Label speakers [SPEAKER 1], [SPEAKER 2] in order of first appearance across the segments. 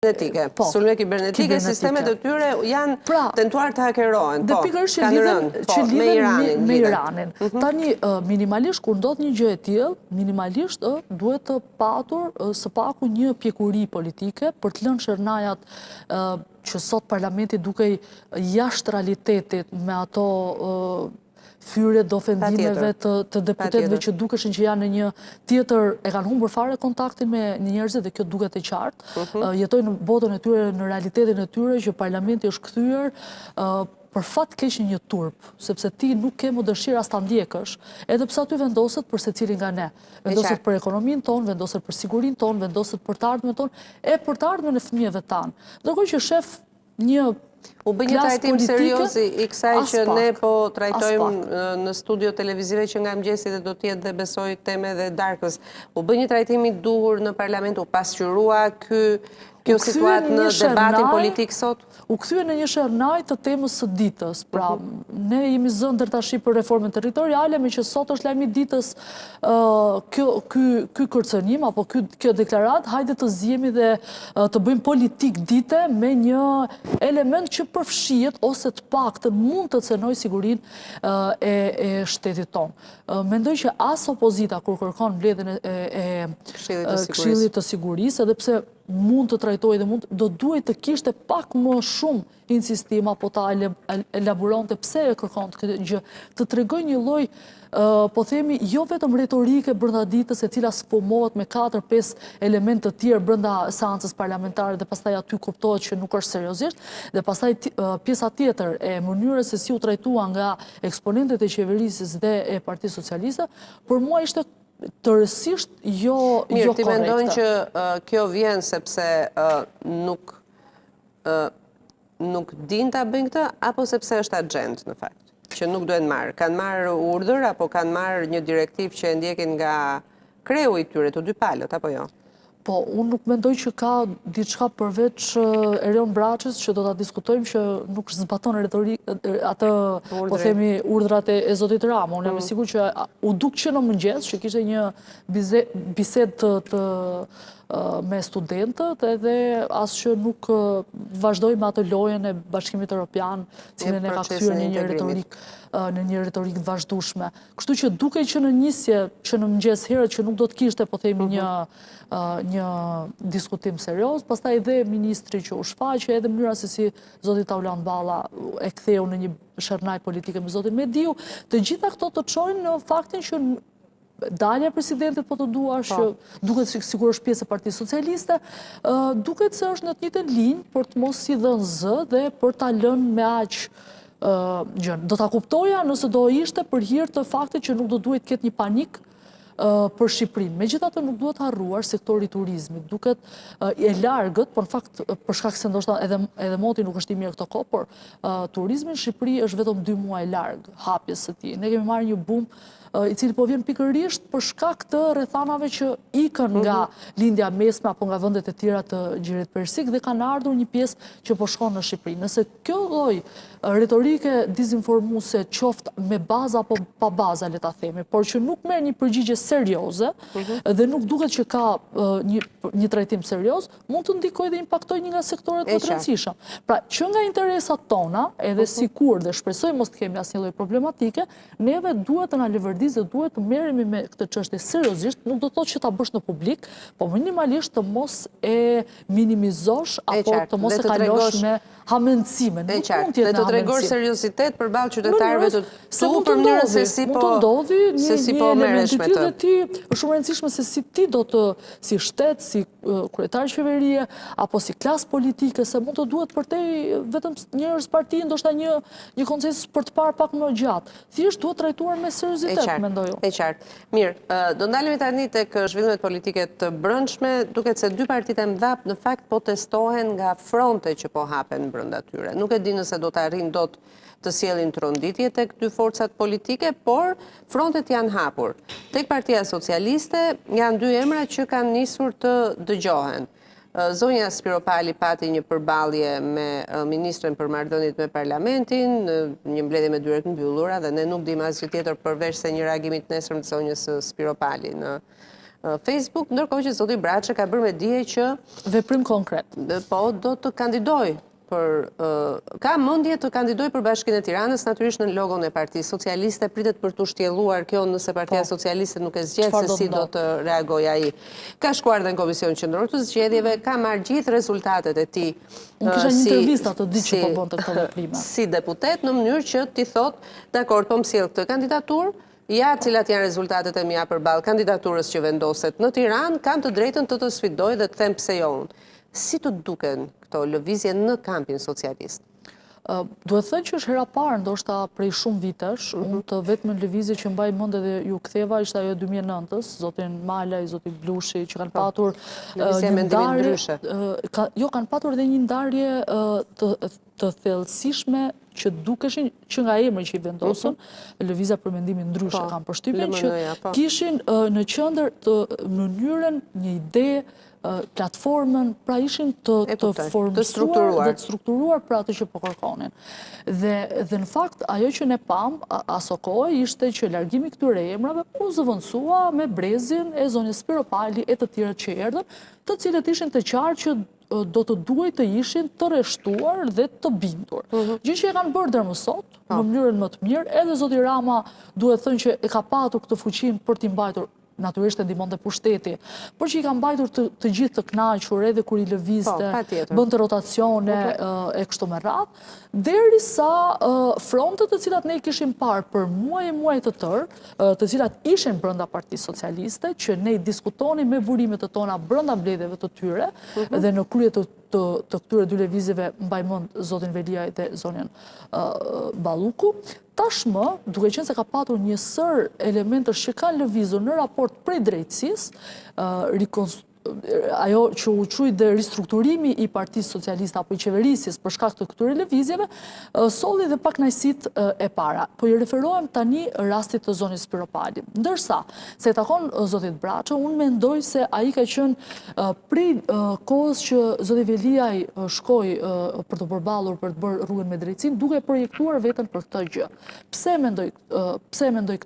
[SPEAKER 1] Kibernetike. Sulme kibernetike, sistemet e tyre janë tentuar të hakerohen.
[SPEAKER 2] Dhe pikërisht që lidhen me Iranin. Tani, minimalisht, kur ndodh një gjë e tillë, minimalisht duhet të patur së paku një pjekuri politike për të lënë shernajat që sot parlamenti duke jashtë realitetit me ato fyre të ofendimeve të deputetëve që dukeshin që janë në një tjetër, e kanë humbur fare kontaktin me njerëzit dhe kjo duket e qartë. Jetojnë në botën e tyre, në realitetin e tyre që parlamenti është kthyer për fat keq një turp, sepse ti nuk ke më dëshirë as ta ndjekësh, edhe pse aty vendoset për secilin nga ne. Vendoset për ekonominë tonë, vendoset për sigurinë tonë, vendoset për të ardhmen tonë, e për të ardhmen e fëmijëve tanë. Ndërkohë që shef një
[SPEAKER 1] u bë një trajtim serioz i kësaj që ne po trajtojmë në studio televizive që nga mëngjesi dhe do të jetë dhe besoj teme dhe darkës. U bë një trajtim i duhur në parlament, u pasqyrua kjo situatë në debatin politik sot?
[SPEAKER 2] U kthye në një shernaj të temës së ditës. Pra, ne jemi zënë tash për reformën territoriale, me që sot është lajmi ditës ky kërcënim apo kjo deklarat, hajde të zjemi dhe të bëjmë politik dite me një element që përfshihet ose të paktën mund të cenoj sigurinë e shtetit tonë. Mendoj që as opozita kur kërkon mbledhjen e Këshillit të Sigurisë, edhe pse mund të trajtojë dhe do duhet të kishte pak më shumë insistim apo ta elaboronte pse e kërkon këtë gjë, të tregoj një lloj po themi jo vetëm retorike brenda ditës e cila sfumohet me 4-5 elemente të tjerë brenda seancës parlamentare dhe pastaj aty kuptohet që nuk është seriozisht, dhe pastaj pjesa tjetër e mënyrës se si u trajtua nga eksponentët e qeverisë dhe e Partisë Socialiste, për mua ishte tërësisht jo korrekte.
[SPEAKER 1] Mirë, ti mendon që kjo vjen sepse nuk din ta bëjnë këtë, apo sepse është agent në fakt, që nuk duhet marrë? Kanë marrë urdhër, apo kanë marrë një direktiv që e ndjekin nga kreu i tyre, të dy palët, apo jo?
[SPEAKER 2] Po, unë nuk mendoj që ka diçka përveç Erion Braçës që do ta diskutojmë që nuk zbaton atë, po themi, urdhrat e zotit Rama. Unë jam i sigurt që u duk që në mëngjes, që kishte një bisedë me studentët, edhe as që nuk vazhdoj me atë lojën e Bashkimit Evropian, cilën e ka kthyer në një retorik të vazhdueshme. Kështu që dukej që në nisje, që në mëngjes herët që nuk do të kishte, po themi, një diskutim serioz, pastaj edhe ministri që u shfaqe, edhe mënyra se si zoti Taulan Balla e ktheu në një shernaj politike me zotin Mediu, të gjitha këto të çojnë në faktin që dalja e presidentit po të duash, duket sikur është pjesë e Partisë Socialiste, duket se është në të njëjtën linjë për të mos si dhënë zë dhe për ta lënë me aq gjën. Do ta kuptoja nëse do ishte për hir të faktit që nuk do duhet ketë një panik për Shqipërinë. Megjithatë nuk duhet harruar sektori i turizmit. Duket e largët, por në fakt për shkak se ndoshta edhe moti nuk është i mirë këto kohë, por turizmi në Shqipëri është vetëm 2 muaj larg hapjes së tij. Ne kemi marrë një bum i cili po vjen pikërisht për shkak të rrethanave që ikën nga lindja mesme apo nga vendet e tjera të Gjirit Persik dhe kanë ardhur një pjesë që po shkon në Shqipëri. Nëse kjo lloj retorike dezinformuese qoftë me bazë apo pa bazë, le ta themi, por që nuk merr një përgjigje serioze dhe nuk duket që ka një trajtim serioz, mund të ndikojë dhe impaktojë një nga sektorët më të rëndësishëm. Pra, që nga interesat tona, edhe sikur dhe shpresoj mos të kemi asnjë lloj problematike, neve duhet të na dhe duhet të merremi me këtë çështje seriozisht, nuk do të thotë që ta bësh në publik, po minimalisht të mos e minimizosh apo të mos e kalosh me hamendësime.
[SPEAKER 1] Nuk mund të jetë dhe të tregosh seriozitet përballë qytetarëve të tu për mënyrën se si po merresh me të.
[SPEAKER 2] Ti është shumë e rëndësishme se si ti do të, si shtet, si kryetar qeverie apo si klasë politike, se mund të duhet përtej vetëm njerëz parti, ndoshta një konsensus për të parë pak më gjatë. Thjesht duhet trajtuar me seriozitet.
[SPEAKER 1] E qartë. Mirë, do ndalemi tani tek zhvillimet politike të brendshme, duket se 2 partitë e mëdha në fakt po testohen nga fronte që po hapen brenda tyre. Nuk e di nëse do të arrijnë dot të sjellin tronditje tek 2 forcat politike, por frontet janë hapur. Tek Partia Socialiste janë 2 emra që kanë nisur të dëgjohen. Zonja Spiro Pali pati një përballje me ministren për marrëdhëniet me parlamentin, një mbledhje me dyert mbyllura dhe ne nuk dimë asgjë tjetër përveç se një reagimit nesër të zonjës Spiro Pali në Facebook, ndërkohë që zoti Braçe ka bërë me dije që
[SPEAKER 2] Veprim konkret.
[SPEAKER 1] po do të kandidoj ka mendje të kandidoj për Bashkinë e Tiranës, natyrisht në logon e Partisë Socialiste, pritet për të shtjelluar kjo nëse Partia Socialiste nuk e zgjedh se si do të reagojë ai. Ka shkuar dhe në Komisionin Qendror të Zgjedhjeve, ka marrë gjithë rezultatet e tij.
[SPEAKER 2] Unë kisha një intervistë të di që po bënte këto veprime.
[SPEAKER 1] Si deputet në mënyrë që ti thot, dakor, po më sjell këtë kandidaturë, ja cilat janë rezultatet e mia përballë kandidaturës që vendoset në Tiranë, kam të drejtën të sfidoj dhe të them pse jo unë. Si të duken këto lëvizje në kampin socialist?
[SPEAKER 2] Duhet thënë që është hera parë, ndoshta prej shumë vitesh, unë të vetëm lëvizje që mbaj mend edhe ju ktheva ishte ajo 2009-s, zotin Malaj, zotin Blushi, që kanë patur një ndarje, kanë patur edhe një ndarje të thellësishme që dukeshin që nga emri që i vendosën, lëvizja për mendimin ndryshe kanë përshtypjen që kishin në qendër të mënyrën një ide platformën, pra ishin të formësuar dhe të strukturuar për atë që po kërkonin. Dhe në fakt, ajo që ne pam, aso kohë, ishte që largimi këtyre emrave u zëvendësua me brezin e zonjës Spiropali e të tjerë që erdhën, të cilët ishin të qartë që do të duhet të ishin të rreshtuar dhe të bindur. Gjë që e kanë bërë deri më sot, në mënyrën më të mirë, edhe zoti Rama duhet thënë që e ka patur këtë fuqinë për t'i mbajtur natyrisht e ndihmonte pushteti, por që i ka mbajtur të gjithë të kënaqur edhe kur i lëvizte, bënte rotacione e kështu me radhë, derisa frontet të cilat ne kishim parë për muaj të tërë, të cilat ishin brenda Partisë Socialiste, që ne diskutonin me burimet të tona brenda mbledhjeve të tyre, dhe në krye të këtyre dy lëvizjeve mbaj mend zotin Veliaj dhe zonjën Balluku. Tashmë, duke qenë se ka patur një sër elementësh që kanë lëvizur në raport prej drejtësisë, ajo që u quajë dhe ristrukturimi i Partisë Socialiste apo i qeverisjes për shkak të këtyre lëvizjeve, solli dhe pak kënaqësitë e para. Po i referohem tani rastit të zonës Spiropali. Ndërsa, se takon zotit Braçe, unë mendoj se ai ka qenë prej kohës që zoti Veliaj shkoi për të përballur për të bërë rrugën me drejtësinë, duke projektuar veten për këtë gjë. Pse mendoj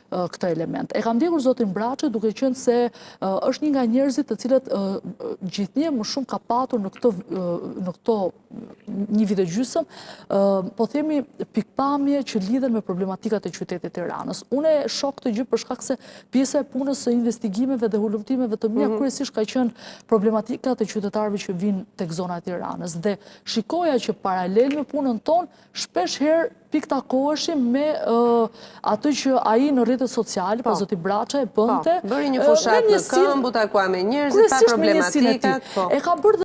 [SPEAKER 2] këtë element? E kam ndjekur zotin Braçe duke qenë se është një nga njerëzit të cilët gjithnjë më shumë ka patur në këto një vit e gjysmë, po themi pikpamje që lidhen me problematikat e qytetit Tiranës. Unë e shoh këtë gjë për shkak se pjesa e punës së investigimeve dhe hulumtimeve të mia kryesisht ka qenë problematikat e qytetarëve që vinë tek zona e Tiranës. Dhe shikoja që paralel me punën tonë, shpesh herë piktakoheshim me atë që ai në rrjetet sociale, pa zoti Braçe e bënte.
[SPEAKER 1] Bëri një fushat në këmbë, u takua me njerëzit, pa problematikat.
[SPEAKER 2] E ka bërë